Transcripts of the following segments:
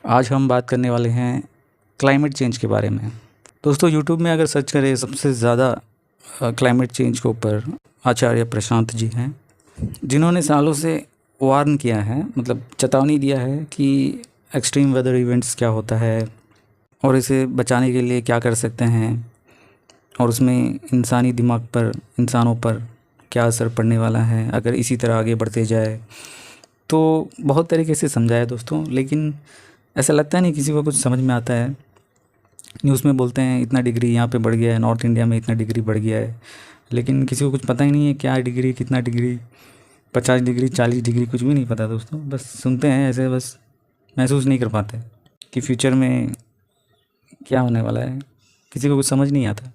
आज हम बात करने वाले हैं क्लाइमेट चेंज के बारे में। दोस्तों यूट्यूब में अगर सर्च करें सबसे ज़्यादा क्लाइमेट चेंज के ऊपर आचार्य प्रशांत जी हैं, जिन्होंने सालों से वार्न किया है, मतलब चेतावनी दिया है कि एक्सट्रीम वेदर इवेंट्स क्या होता है और इसे बचाने के लिए क्या कर सकते हैं और उसमें इंसानी दिमाग पर, इंसानों पर क्या असर पड़ने वाला है अगर इसी तरह आगे बढ़ते जाए। तो बहुत तरीके से समझाया दोस्तों, लेकिन ऐसा लगता नहीं किसी को कुछ समझ में आता है। न्यूज़ में बोलते हैं इतना डिग्री यहाँ पे बढ़ गया है, नॉर्थ इंडिया में इतना डिग्री बढ़ गया है, लेकिन किसी को कुछ पता ही नहीं है क्या डिग्री, कितना डिग्री, 50 डिग्री, 40 डिग्री, कुछ भी नहीं पता दोस्तों। बस सुनते हैं ऐसे, बस महसूस नहीं कर पाते कि फ्यूचर में क्या होने वाला है, किसी को कुछ समझ नहीं आता।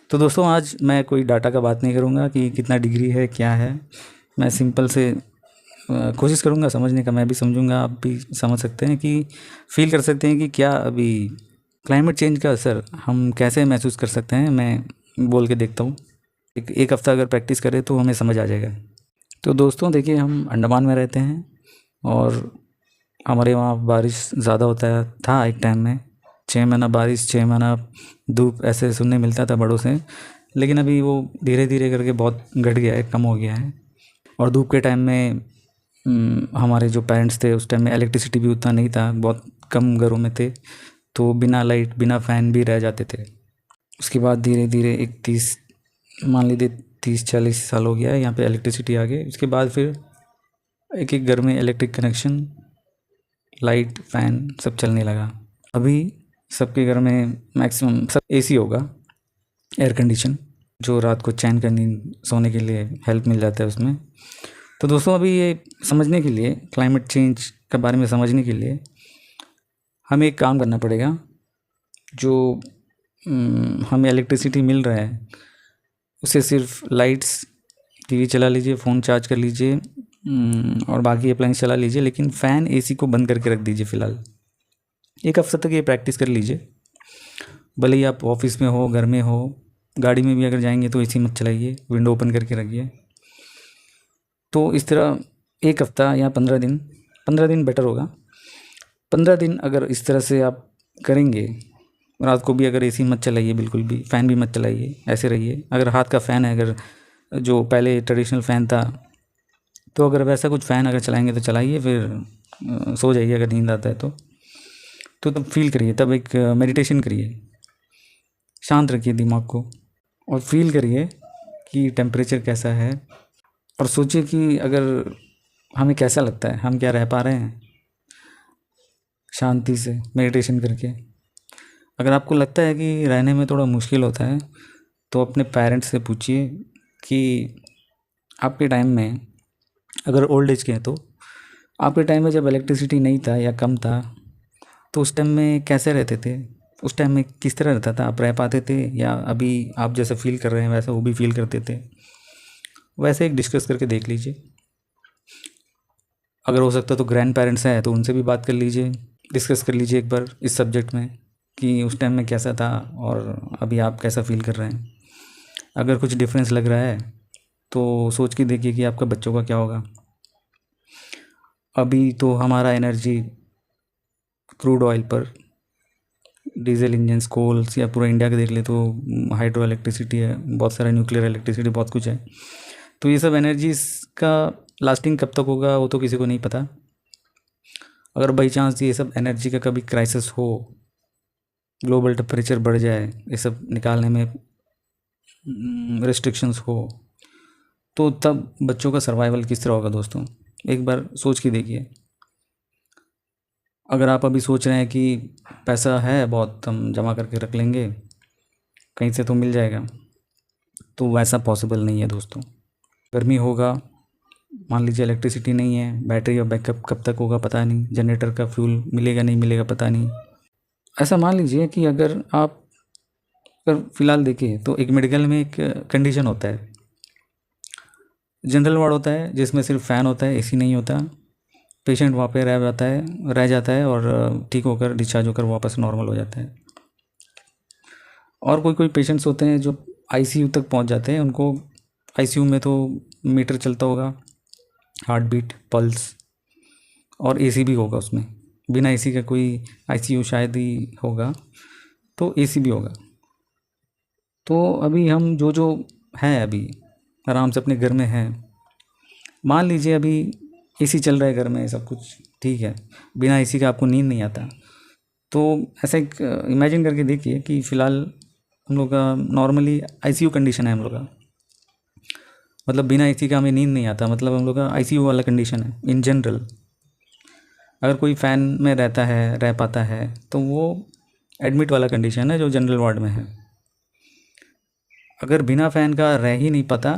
तो दोस्तों आज मैं कोई डाटा का बात नहीं करूँगा कि कितना डिग्री है क्या है। मैं सिंपल से कोशिश करूँगा समझने का, मैं भी समझूँगा, आप भी समझ सकते हैं कि फील कर सकते हैं कि क्या अभी क्लाइमेट चेंज का असर हम कैसे महसूस कर सकते हैं। मैं बोल के देखता हूँ, एक हफ़्ता अगर प्रैक्टिस करें तो हमें समझ आ जाएगा। तो दोस्तों देखिए, हम अंडमान में रहते हैं और हमारे वहाँ बारिश ज़्यादा होता है, था एक टाइम में 6 महीना बारिश, 6 महीना धूप, ऐसे सुनने मिलता था बड़ों से। लेकिन अभी वो धीरे धीरे करके बहुत घट गया है, कम हो गया है। और धूप के टाइम में हमारे जो पेरेंट्स थे उस टाइम में इलेक्ट्रिसिटी भी उतना नहीं था, बहुत कम घरों में थे, तो बिना लाइट बिना फ़ैन भी रह जाते थे। उसके बाद धीरे धीरे एक 30, मान लीजिए 30-40 साल हो गया है, यहाँ पे इलेक्ट्रिसिटी आ गई। उसके बाद फिर एक एक घर में इलेक्ट्रिक कनेक्शन, लाइट, फ़ैन सब चलने लगा। अभी सबके घर में मैक्सिमम सब एसी होगा, एयर कंडीशन, जो रात को चैन का नींद सोने के लिए हेल्प मिल जाता है उसमें। तो दोस्तों अभी ये समझने के लिए, क्लाइमेट चेंज के बारे में समझने के लिए हमें एक काम करना पड़ेगा। जो हमें इलेक्ट्रिसिटी मिल रहा है उसे सिर्फ लाइट्स, टीवी चला लीजिए, फ़ोन चार्ज कर लीजिए और बाकी अप्लाइंस चला लीजिए, लेकिन फ़ैन एसी को बंद करके रख दीजिए फ़िलहाल। एक हफ्ते तक ये प्रैक्टिस कर लीजिए। भले ही आप ऑफिस में हो, घर में हो, गाड़ी में भी अगर जाएंगे तो एसी मत चलाइए, विंडो ओपन करके रखिए। तो इस तरह एक हफ़्ता या 15 दिन बेटर होगा। 15 दिन अगर इस तरह से आप करेंगे, रात को भी अगर एसी मत चलाइए, बिल्कुल भी फ़ैन भी मत चलाइए, ऐसे रहिए। अगर हाथ का फ़ैन है, अगर जो पहले ट्रेडिशनल फ़ैन था, तो अगर वैसा कुछ फ़ैन अगर चलाएंगे तो चलाइए, फिर सो जाइए अगर नींद आता है तो तब फील करिए, तब एक मेडिटेशन करिए, शांत रखिए दिमाग को और फील करिए कि टेम्परेचर कैसा है, और सोचिए कि अगर हमें कैसा लगता है, हम क्या रह पा रहे हैं शांति से मेडिटेशन करके। अगर आपको लगता है कि रहने में थोड़ा मुश्किल होता है तो अपने पेरेंट्स से पूछिए कि आपके टाइम में, अगर ओल्ड एज के हैं तो आपके टाइम में जब इलेक्ट्रिसिटी नहीं था या कम था तो उस टाइम में कैसे रहते थे, उस टाइम में किस तरह रहता था, आप रह पाते थे या अभी आप जैसा फील कर रहे हैं वैसा वो भी फील करते थे। वैसे एक डिस्कस करके देख लीजिए। अगर हो सकता तो ग्रैंड पेरेंट्स हैं तो उनसे भी बात कर लीजिए, डिस्कस कर लीजिए एक बार इस सब्जेक्ट में कि उस टाइम में कैसा था और अभी आप कैसा फील कर रहे हैं। अगर कुछ डिफरेंस लग रहा है तो सोच के देखिए कि आपका बच्चों का क्या होगा। अभी तो हमारा एनर्जी क्रूड ऑयल पर, डीजल इंजन्स, कोल्स, या पूरा इंडिया का देख ले तो हाइड्रो इलेक्ट्रिसिटी है, बहुत सारा न्यूक्लियर इलेक्ट्रिसिटी, बहुत कुछ है। तो ये सब एनर्जीज का लास्टिंग कब तक होगा वो तो किसी को नहीं पता। अगर बाई चांस ये सब एनर्जी का कभी क्राइसिस हो, ग्लोबल टेम्परेचर बढ़ जाए, ये सब निकालने में रिस्ट्रिक्शंस हो, तो तब बच्चों का सर्वाइवल किस तरह होगा दोस्तों, एक बार सोच के देखिए। अगर आप अभी सोच रहे हैं कि पैसा है बहुत, हम जमा करके रख लेंगे, कहीं से तो मिल जाएगा, तो वैसा पॉसिबल नहीं है दोस्तों। गर्मी होगा, मान लीजिए इलेक्ट्रिसिटी नहीं है, बैटरी का बैकअप कब तक होगा पता नहीं, जनरेटर का फ्यूल मिलेगा नहीं मिलेगा पता नहीं। ऐसा मान लीजिए कि अगर आप, अगर फ़िलहाल देखिए तो एक मेडिकल में एक कंडीशन होता है, जनरल वार्ड होता है जिसमें सिर्फ फ़ैन होता है, एसी नहीं होता। पेशेंट वहाँ पे रह जाता है और ठीक होकर डिस्चार्ज होकर वापस नॉर्मल हो जाता है। और कोई पेशेंट्स होते हैं जो आईसीयू तक पहुँच जाते हैं, उनको आईसीयू में तो मीटर चलता होगा, हार्ट बीट, पल्स, और एसी भी होगा उसमें, बिना एसी का कोई आईसीयू शायद ही होगा, तो एसी भी होगा। तो अभी हम जो जो हैं अभी आराम से अपने घर में हैं, मान लीजिए अभी एसी चल रहा है घर में, सब कुछ ठीक है, बिना एसी का आपको नींद नहीं आता। तो ऐसा एक इमेजिन करके देखिए कि फ़िलहाल हम लोग का नॉर्मली आईसीयू कंडीशन है हम लोग का, मतलब बिना एसी का हमें नींद नहीं आता, मतलब हम लोग का आईसीयू वाला कंडीशन है इन जनरल। अगर कोई फ़ैन में रहता है, रह पाता है, तो वो एडमिट वाला कंडीशन है जो जनरल वार्ड में है। अगर बिना फ़ैन का रह ही नहीं पाता,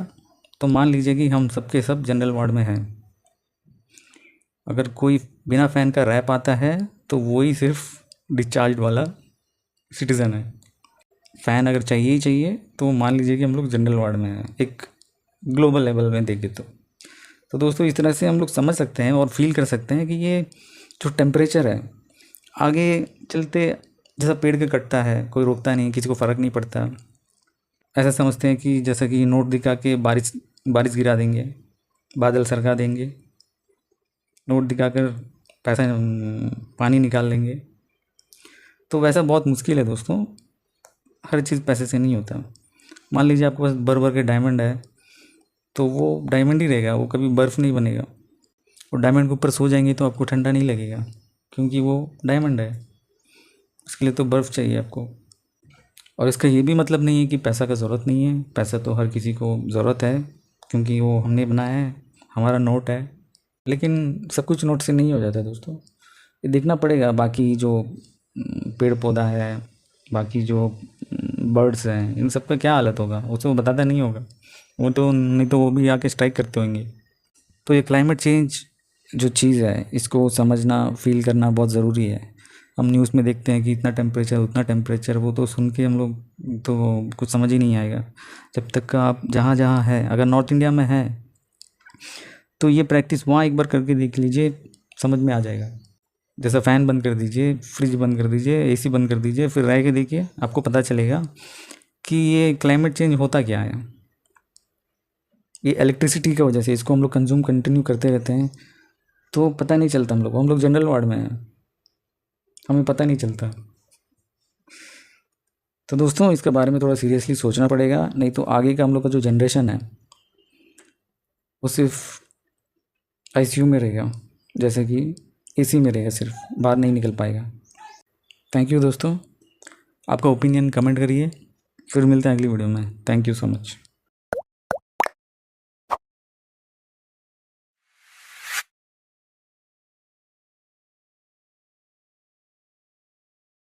तो मान लीजिए कि हम सबके सब जनरल वार्ड में हैं। अगर कोई बिना फ़ैन का रह पाता है, तो वो ही सिर्फ डिस्चार्ज वाला सिटीज़न है। फ़ैन अगर चाहिए ही चाहिए, तो मान लीजिए कि हम लोग जनरल वार्ड में हैं, एक ग्लोबल लेवल में देखें तो दोस्तों इस तरह से हम लोग समझ सकते हैं और फील कर सकते हैं कि ये जो टेम्परेचर है आगे चलते, जैसा पेड़ के कटता है कोई रोकता नहीं, किसी को फ़र्क नहीं पड़ता। ऐसा समझते हैं कि जैसा कि नोट दिखा के बारिश बारिश गिरा देंगे, बादल सरका देंगे, नोट दिखाकर पैसा पानी निकाल लेंगे। तो वैसा बहुत मुश्किल है दोस्तों, हर चीज़ पैसे से नहीं होता। मान लीजिए आपके पास भर भर के डायमंड है, तो वो डायमंड ही रहेगा, वो कभी बर्फ़ नहीं बनेगा। वो डायमंड के ऊपर सो जाएंगे तो आपको ठंडा नहीं लगेगा, क्योंकि वो डायमंड है। उसके लिए तो बर्फ़ चाहिए आपको। और इसका ये भी मतलब नहीं है कि पैसा का ज़रूरत नहीं है, पैसा तो हर किसी को ज़रूरत है, क्योंकि वो हमने बनाया है, हमारा नोट है। लेकिन सब कुछ नोट से नहीं हो जाता दोस्तों, ये देखना पड़ेगा। बाकी जो पेड़ पौधा है, बाकी जो बर्ड्स हैं, इन सब का क्या हालत होगा, उसे वो बताता नहीं होगा, वो तो नहीं तो वो भी आके स्ट्राइक करते होंगे। तो ये क्लाइमेट चेंज जो चीज़ है, इसको समझना, फील करना बहुत ज़रूरी है। हम न्यूज़ में देखते हैं कि इतना टेम्परेचर, उतना टेम्परेचर, वो तो सुन के हम लोग तो कुछ समझ ही नहीं आएगा। जब तक का आप जहाँ जहाँ है, अगर नॉर्थ इंडिया में है तो ये प्रैक्टिस वहाँ एक बार करके देख लीजिए, समझ में आ जाएगा। जैसा फ़ैन बंद कर दीजिए, फ्रिज बंद कर दीजिए, एसी बंद कर दीजिए, फिर रह के देखिए, आपको पता चलेगा कि ये क्लाइमेट चेंज होता क्या है। ये इलेक्ट्रिसिटी की वजह से, इसको हम लोग कंज्यूम कंटिन्यू करते रहते हैं, तो पता नहीं चलता। हम लोग जनरल वार्ड में हैं, हमें पता नहीं चलता। तो दोस्तों इसके बारे में थोड़ा सीरियसली सोचना पड़ेगा, नहीं तो आगे का हम लोग का जो जनरेशन है वो सिर्फ आईसीयू में रहेगा, जैसे कि एसी में रहेगा, सिर्फ बाहर नहीं निकल पाएगा। थैंक यू दोस्तों, आपका ओपिनियन कमेंट करिए, फिर मिलते हैं अगली वीडियो में। Thank you so much.